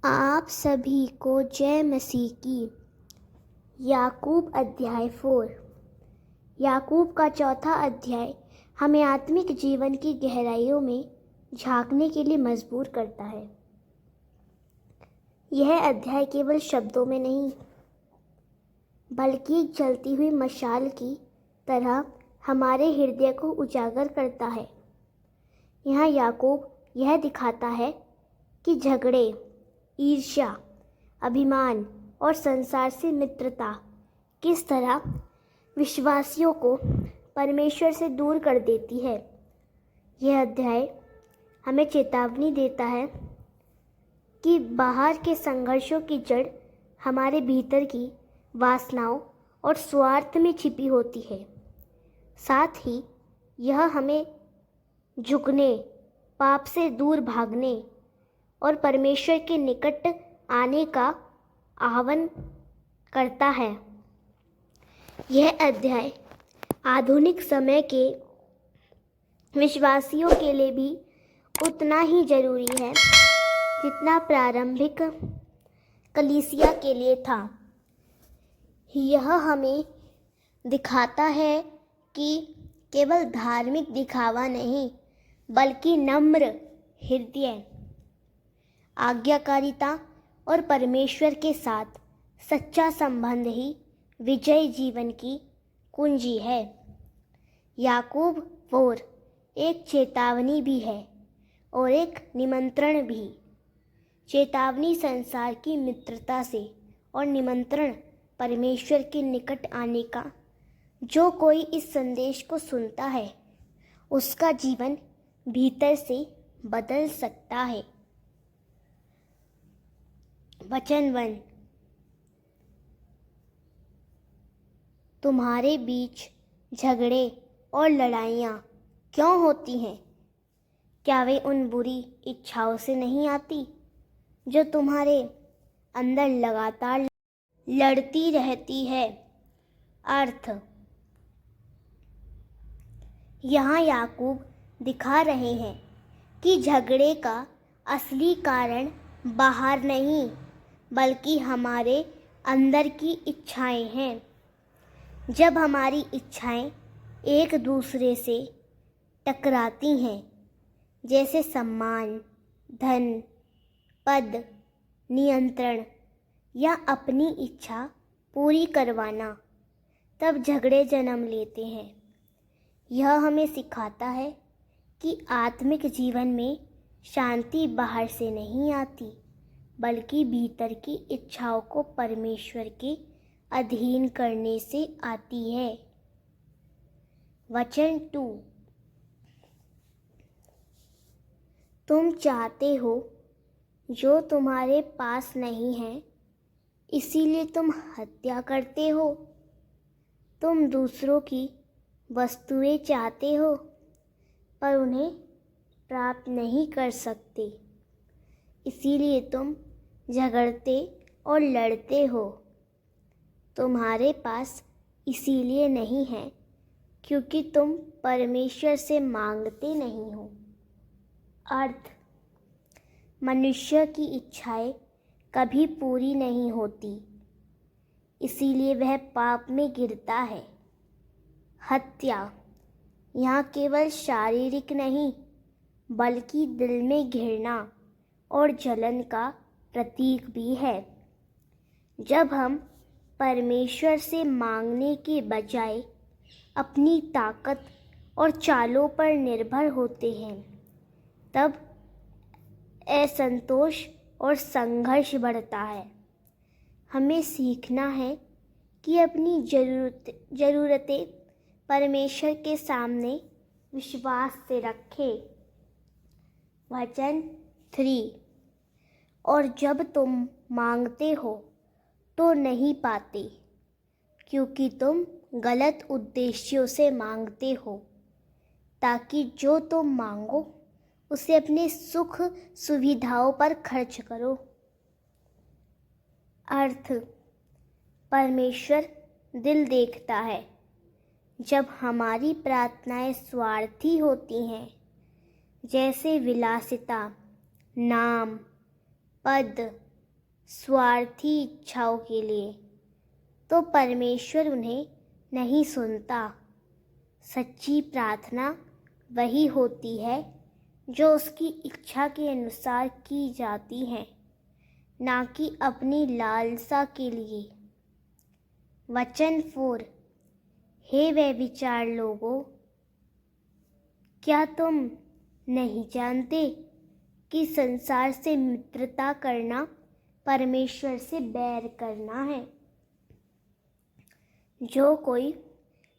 आप सभी को जय मसीह की। याकूब अध्याय 4। याकूब का चौथा अध्याय हमें आत्मिक जीवन की गहराइयों में झांकने के लिए मजबूर करता है। यह अध्याय केवल शब्दों में नहीं बल्कि एक जलती हुई मशाल की तरह हमारे हृदय को उजागर करता है। यहाँ याकूब यह दिखाता है कि झगड़े, ईर्ष्या, अभिमान और संसार से मित्रता किस तरह विश्वासियों को परमेश्वर से दूर कर देती है। यह अध्याय हमें चेतावनी देता है कि बाहर के संघर्षों की जड़ हमारे भीतर की वासनाओं और स्वार्थ में छिपी होती है। साथ ही यह हमें झुकने, पाप से दूर भागने और परमेश्वर के निकट आने का आह्वान करता है। यह अध्याय आधुनिक समय के विश्वासियों के लिए भी उतना ही जरूरी है जितना प्रारंभिक कलीसिया के लिए था। यह हमें दिखाता है कि केवल धार्मिक दिखावा नहीं बल्कि नम्र हृदय, आज्ञाकारिता और परमेश्वर के साथ सच्चा संबंध ही विजयी जीवन की कुंजी है। याकूब 4 एक चेतावनी भी है और एक निमंत्रण भी। चेतावनी संसार की मित्रता से और निमंत्रण परमेश्वर के निकट आने का। जो कोई इस संदेश को सुनता है उसका जीवन भीतर से बदल सकता है। वचन 1। तुम्हारे बीच झगड़े और लड़ाइयाँ क्यों होती हैं? क्या वे उन बुरी इच्छाओं से नहीं आती जो तुम्हारे अंदर लगातार लड़ती रहती है? अर्थ। यहाँ याकूब दिखा रहे हैं कि झगड़े का असली कारण बाहर नहीं बल्कि हमारे अंदर की इच्छाएं हैं। जब हमारी इच्छाएं एक दूसरे से टकराती हैं, जैसे सम्मान, धन, पद, नियंत्रण या अपनी इच्छा पूरी करवाना, तब झगड़े जन्म लेते हैं। यह हमें सिखाता है कि आत्मिक जीवन में शांति बाहर से नहीं आती बल्कि भीतर की इच्छाओं को परमेश्वर के अधीन करने से आती है। वचन 2। तुम चाहते हो जो तुम्हारे पास नहीं है, इसीलिए तुम हत्या करते हो। तुम दूसरों की वस्तुएं चाहते हो पर उन्हें प्राप्त नहीं कर सकते, इसीलिए तुम झगड़ते और लड़ते हो। तुम्हारे पास इसीलिए नहीं है क्योंकि तुम परमेश्वर से मांगते नहीं हो। अर्थ। मनुष्य की इच्छाएं कभी पूरी नहीं होती, इसीलिए वह पाप में गिरता है। हत्या यहाँ केवल शारीरिक नहीं बल्कि दिल में घृणा और जलन का प्रतीक भी है। जब हम परमेश्वर से मांगने के बजाय अपनी ताकत और चालों पर निर्भर होते हैं, तब असंतोष और संघर्ष बढ़ता है। हमें सीखना है कि अपनी ज़रूरतें परमेश्वर के सामने विश्वास से रखें। वचन 3। और जब तुम मांगते हो तो नहीं पाते क्योंकि तुम गलत उद्देश्यों से मांगते हो ताकि जो तुम मांगो उसे अपने सुख सुविधाओं पर खर्च करो। अर्थ। परमेश्वर दिल देखता है। जब हमारी प्रार्थनाएं स्वार्थी होती हैं, जैसे विलासिता, नाम, पद स्वार्थी इच्छाओं के लिए, तो परमेश्वर उन्हें नहीं सुनता। सच्ची प्रार्थना वही होती है जो उसकी इच्छा के अनुसार की जाती है, ना कि अपनी लालसा के लिए। वचन 4। हे व्यभिचार लोगों, क्या तुम नहीं जानते कि संसार से मित्रता करना परमेश्वर से बैर करना है? जो कोई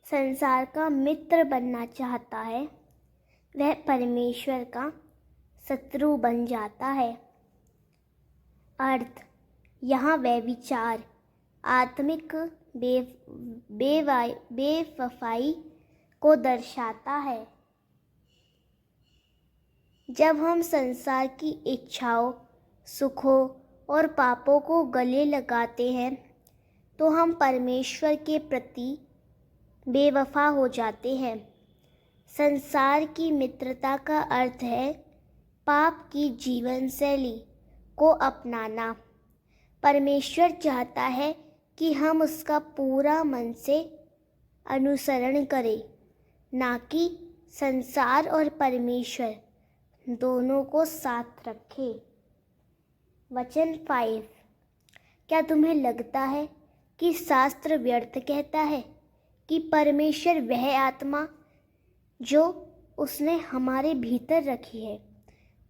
संसार का मित्र बनना चाहता है वह परमेश्वर का शत्रु बन जाता है। अर्थ यहाँ व्यभिचार आत्मिक बेवफाई को दर्शाता है। जब हम संसार की इच्छाओं, सुखों और पापों को गले लगाते हैं तो हम परमेश्वर के प्रति बेवफा हो जाते हैं। संसार की मित्रता का अर्थ है पाप की जीवन शैली को अपनाना। परमेश्वर चाहता है कि हम उसका पूरा मन से अनुसरण करें, ना कि संसार और परमेश्वर दोनों को साथ रखें। वचन 5। क्या तुम्हें लगता है कि शास्त्र व्यर्थ कहता है कि परमेश्वर वह आत्मा जो उसने हमारे भीतर रखी है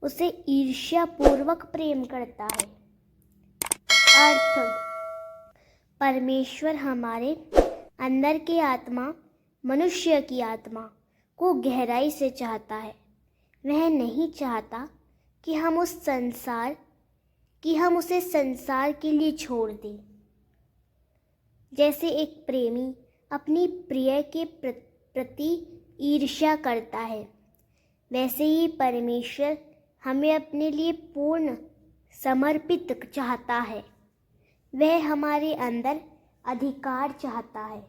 उसे ईर्ष्या पूर्वक प्रेम करता है? अर्थ परमेश्वर हमारे अंदर की आत्मा, मनुष्य की आत्मा को गहराई से चाहता है। वह नहीं चाहता कि हम उसे संसार के लिए छोड़ दें। जैसे एक प्रेमी अपनी प्रिय के प्रति ईर्ष्या करता है, वैसे ही परमेश्वर हमें अपने लिए पूर्ण समर्पित चाहता है। वह हमारे अंदर अधिकार चाहता है।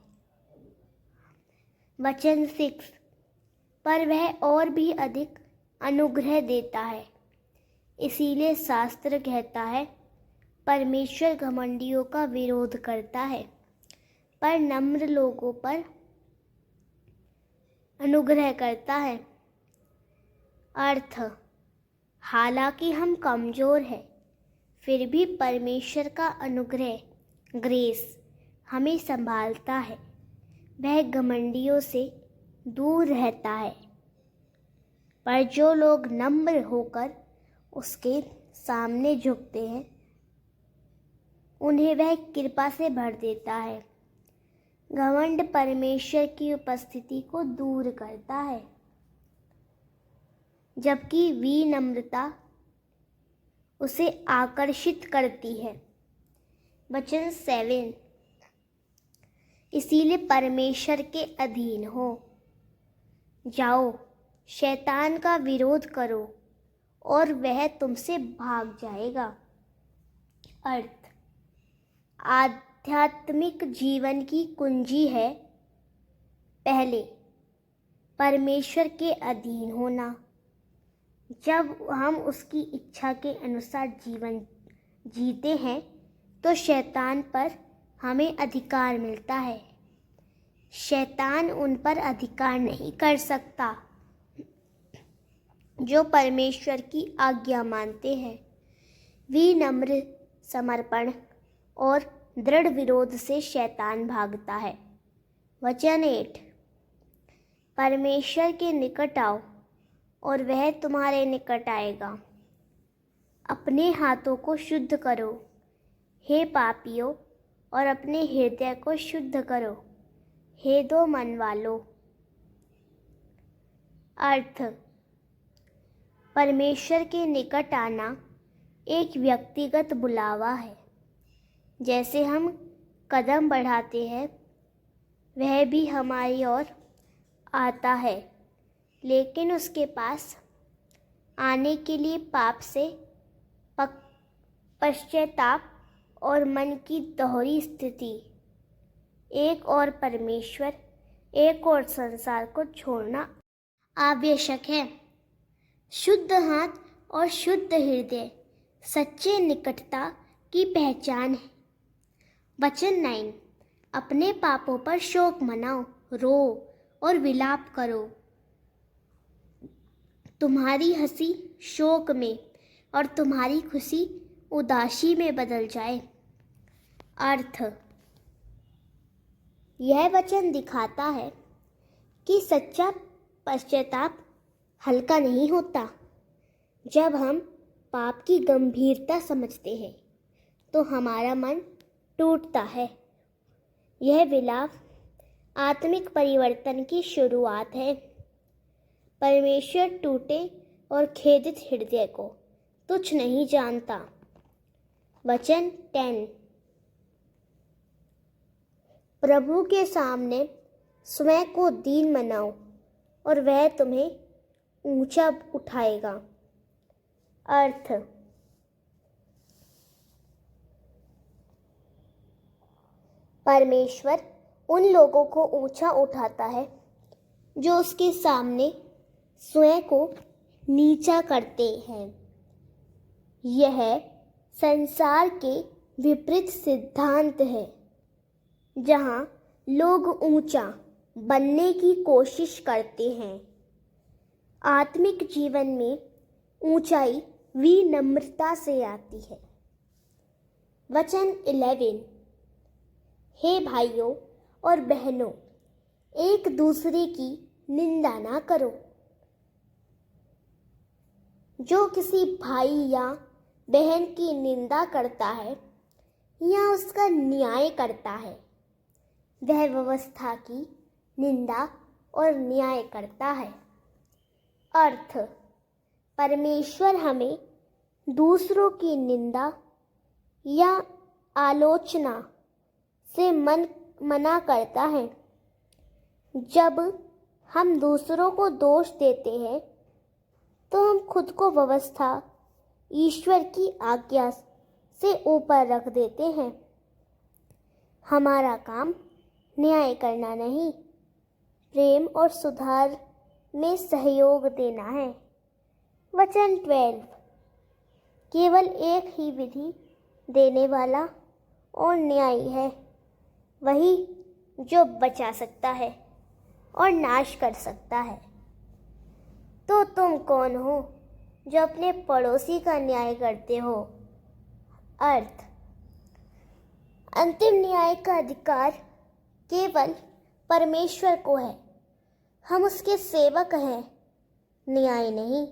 वचन 6। पर वह और भी अधिक अनुग्रह देता है। इसीलिए शास्त्र कहता है परमेश्वर घमंडियों का विरोध करता है पर नम्र लोगों पर अनुग्रह करता है। अर्थ हालांकि हम कमज़ोर हैं फिर भी परमेश्वर का अनुग्रह ग्रेस हमें संभालता है। वह घमंडियों से दूर रहता है, पर जो लोग नम्र होकर उसके सामने झुकते हैं उन्हें वह कृपा से भर देता है। घमंड परमेश्वर की उपस्थिति को दूर करता है, जबकि विनम्रता उसे आकर्षित करती है। वचन 7। इसीलिए परमेश्वर के अधीन हो जाओ, शैतान का विरोध करो और वह तुमसे भाग जाएगा। अर्थ आध्यात्मिक जीवन की कुंजी है पहले परमेश्वर के अधीन होना। जब हम उसकी इच्छा के अनुसार जीवन जीते हैं तो शैतान पर हमें अधिकार मिलता है। शैतान उन पर अधिकार नहीं कर सकता जो परमेश्वर की आज्ञा मानते हैं। विनम्र समर्पण और दृढ़ विरोध से शैतान भागता है। वचन 8। परमेश्वर के निकट आओ और वह तुम्हारे निकट आएगा। अपने हाथों को शुद्ध करो हे पापियों, और अपने हृदय को शुद्ध करो हे दो मन वालों। अर्थ परमेश्वर के निकट आना एक व्यक्तिगत बुलावा है। जैसे हम कदम बढ़ाते हैं वह भी हमारी ओर आता है, लेकिन उसके पास आने के लिए पाप से पश्चाताप और मन की दोहरी स्थिति, एक और परमेश्वर एक और संसार को छोड़ना आवश्यक है। शुद्ध हाथ और शुद्ध हृदय सच्चे निकटता की पहचान है। वचन 9, अपने पापों पर शोक मनाओ, रो और विलाप करो। तुम्हारी हंसी शोक में और तुम्हारी खुशी उदासी में बदल जाए। अर्थ, यह वचन दिखाता है कि सच्चा पश्चाताप हल्का नहीं होता। जब हम पाप की गंभीरता समझते हैं तो हमारा मन टूटता है। यह विलाप आत्मिक परिवर्तन की शुरुआत है। परमेश्वर टूटे और खेदित हृदय को तुच्छ नहीं जानता। वचन 10, प्रभु के सामने स्वयं को दीन बनाओ और वह तुम्हें ऊंचा उठाएगा। अर्थ, परमेश्वर उन लोगों को ऊंचा उठाता है जो उसके सामने स्वयं को नीचा करते हैं। यह संसार के विपरीत सिद्धांत है, जहां लोग ऊंचा बनने की कोशिश करते हैं। आत्मिक जीवन में ऊंचाई विनम्रता से आती है। वचन 11, हे भाइयों और बहनों, एक दूसरे की निंदा ना करो। जो किसी भाई या बहन की निंदा करता है या उसका न्याय करता है, वह व्यवस्था की निंदा और न्याय करता है। अर्थ, परमेश्वर हमें दूसरों की निंदा या आलोचना से मना करता है। जब हम दूसरों को दोष देते हैं तो हम खुद को व्यवस्था, ईश्वर की आज्ञा से ऊपर रख देते हैं। हमारा काम न्याय करना नहीं, प्रेम और सुधार में सहयोग देना है। वचन 12, केवल एक ही विधि देने वाला और न्यायी है, वही जो बचा सकता है और नाश कर सकता है। तो तुम कौन हो जो अपने पड़ोसी का न्याय करते हो? अर्थ, अंतिम न्याय का अधिकार केवल परमेश्वर को है। हम उसके सेवक हैं, न्याय नहीं।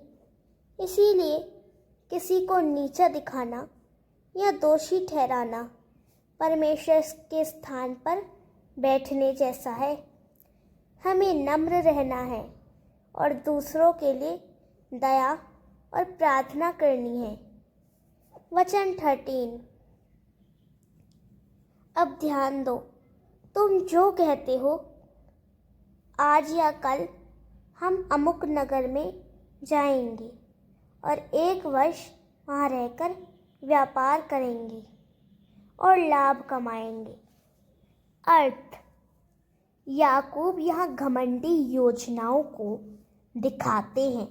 इसीलिए किसी को नीचा दिखाना या दोषी ठहराना परमेश्वर के स्थान पर बैठने जैसा है। हमें नम्र रहना है और दूसरों के लिए दया और प्रार्थना करनी है। वचन 13, अब ध्यान दो, तुम जो कहते हो, आज या कल हम अमुक नगर में जाएंगे और 1 वर्ष वहाँ रहकर व्यापार करेंगे और लाभ कमाएंगे। अर्थ, याकूब यहाँ घमंडी योजनाओं को दिखाते हैं।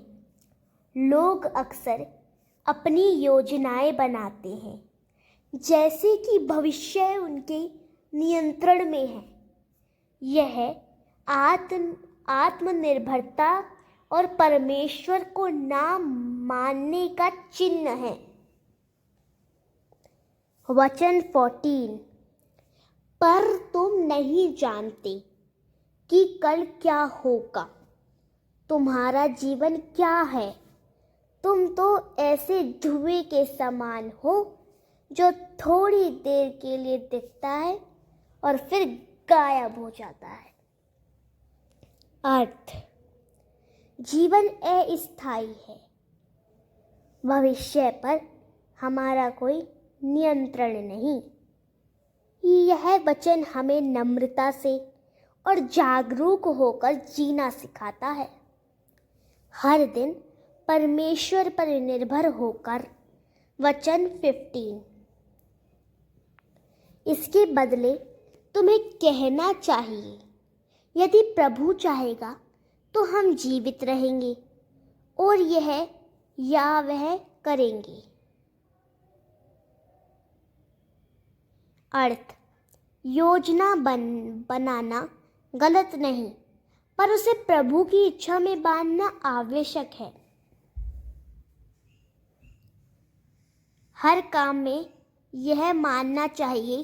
लोग अक्सर अपनी योजनाएं बनाते हैं जैसे कि भविष्य उनके नियंत्रण में है। यह आत्मनिर्भरता और परमेश्वर को ना मानने का चिन्ह है। वचन 14, पर तुम नहीं जानते कि कल क्या होगा, तुम्हारा जीवन क्या है। तुम तो ऐसे धुएं के समान हो जो थोड़ी देर के लिए दिखता है और फिर गायब हो जाता है। अर्थ, जीवन अस्थायी है। भविष्य पर हमारा कोई नियंत्रण नहीं। यह वचन हमें नम्रता से और जागरूक होकर जीना सिखाता है। हर दिन परमेश्वर पर निर्भर होकर। वचन 15, इसके बदले तुम्हें कहना चाहिए, यदि प्रभु चाहेगा तो हम जीवित रहेंगे और यह या वह करेंगे। अर्थ, योजना बनाना गलत नहीं, पर उसे प्रभु की इच्छा में बांधना आवश्यक है। हर काम में यह मानना चाहिए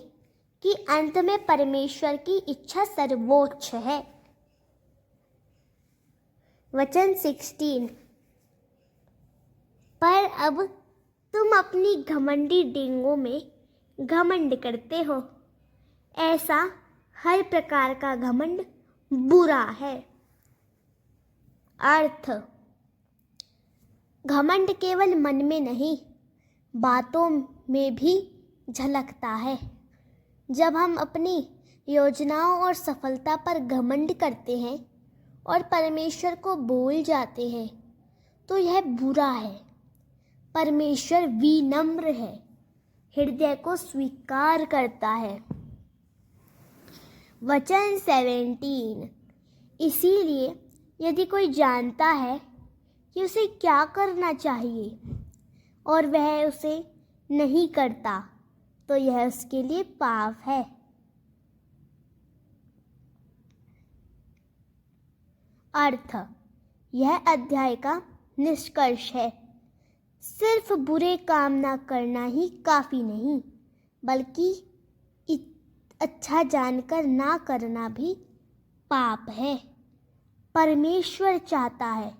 कि अंत में परमेश्वर की इच्छा सर्वोच्च है। वचन 16। पर अब तुम अपनी घमंडी डेंगों में घमंड करते हो। ऐसा हर प्रकार का घमंड बुरा है। अर्थ, घमंड केवल मन में नहीं, बातों में भी झलकता है। जब हम अपनी योजनाओं और सफलता पर घमंड करते हैं और परमेश्वर को भूल जाते हैं, तो यह बुरा है। परमेश्वर विनम्र है, हृदय को स्वीकार करता है। वचन 17। इसीलिए यदि कोई जानता है कि उसे क्या करना चाहिए और वह उसे नहीं करता, तो यह उसके लिए पाप है। अर्थ, यह अध्याय का निष्कर्ष है। सिर्फ बुरे काम ना करना ही काफ़ी नहीं, बल्कि अच्छा जानकर ना करना भी पाप है। परमेश्वर चाहता है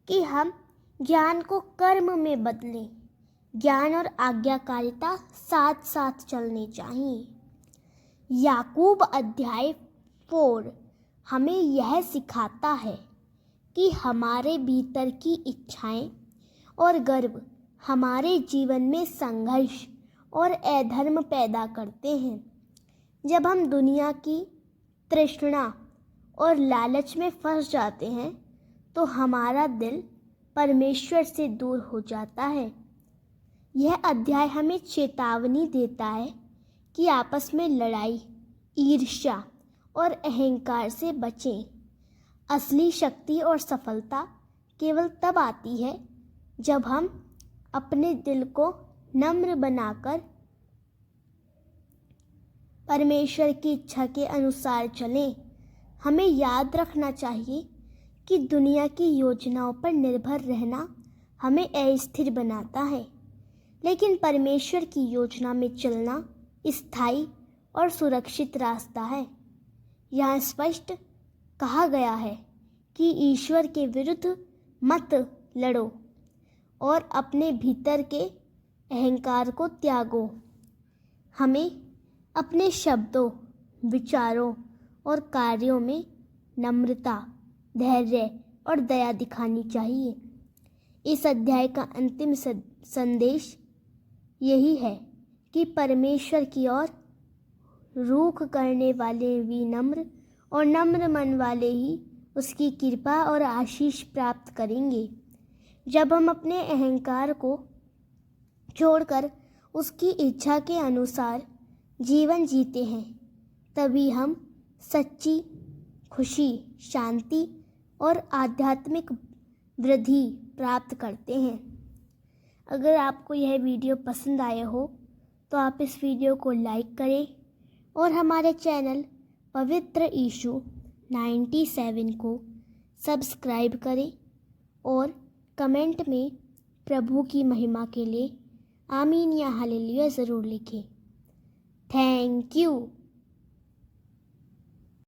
कि हम ज्ञान को कर्म में बदलें। ज्ञान और आज्ञाकारिता साथ साथ चलने चाहिए। याकूब अध्याय 4 हमें यह सिखाता है कि हमारे भीतर की इच्छाएं और गर्व हमारे जीवन में संघर्ष और अधर्म पैदा करते हैं। जब हम दुनिया की तृष्णा और लालच में फंस जाते हैं, तो हमारा दिल परमेश्वर से दूर हो जाता है। यह अध्याय हमें चेतावनी देता है कि आपस में लड़ाई, ईर्ष्या और अहंकार से बचें। असली शक्ति और सफलता केवल तब आती है जब हम अपने दिल को नम्र बनाकर परमेश्वर की इच्छा के अनुसार चलें। हमें याद रखना चाहिए कि दुनिया की योजनाओं पर निर्भर रहना हमें अस्थिर बनाता है, लेकिन परमेश्वर की योजना में चलना स्थायी और सुरक्षित रास्ता है। यहाँ स्पष्ट कहा गया है कि ईश्वर के विरुद्ध मत लड़ो और अपने भीतर के अहंकार को त्यागो। हमें अपने शब्दों, विचारों और कार्यों में नम्रता, धैर्य और दया दिखानी चाहिए। इस अध्याय का अंतिम संदेश यही है कि परमेश्वर की ओर रुख करने वाले विनम्र और नम्र मन वाले ही उसकी कृपा और आशीष प्राप्त करेंगे। जब हम अपने अहंकार को छोड़कर उसकी इच्छा के अनुसार जीवन जीते हैं, तभी हम सच्ची खुशी, शांति और आध्यात्मिक वृद्धि प्राप्त करते हैं। अगर आपको यह वीडियो पसंद आया हो तो आप इस वीडियो को लाइक करें और हमारे चैनल पवित्र यीशु 97 को सब्सक्राइब करें और कमेंट में प्रभु की महिमा के लिए आमीन या हालेलुया ज़रूर लिखें। Thank you.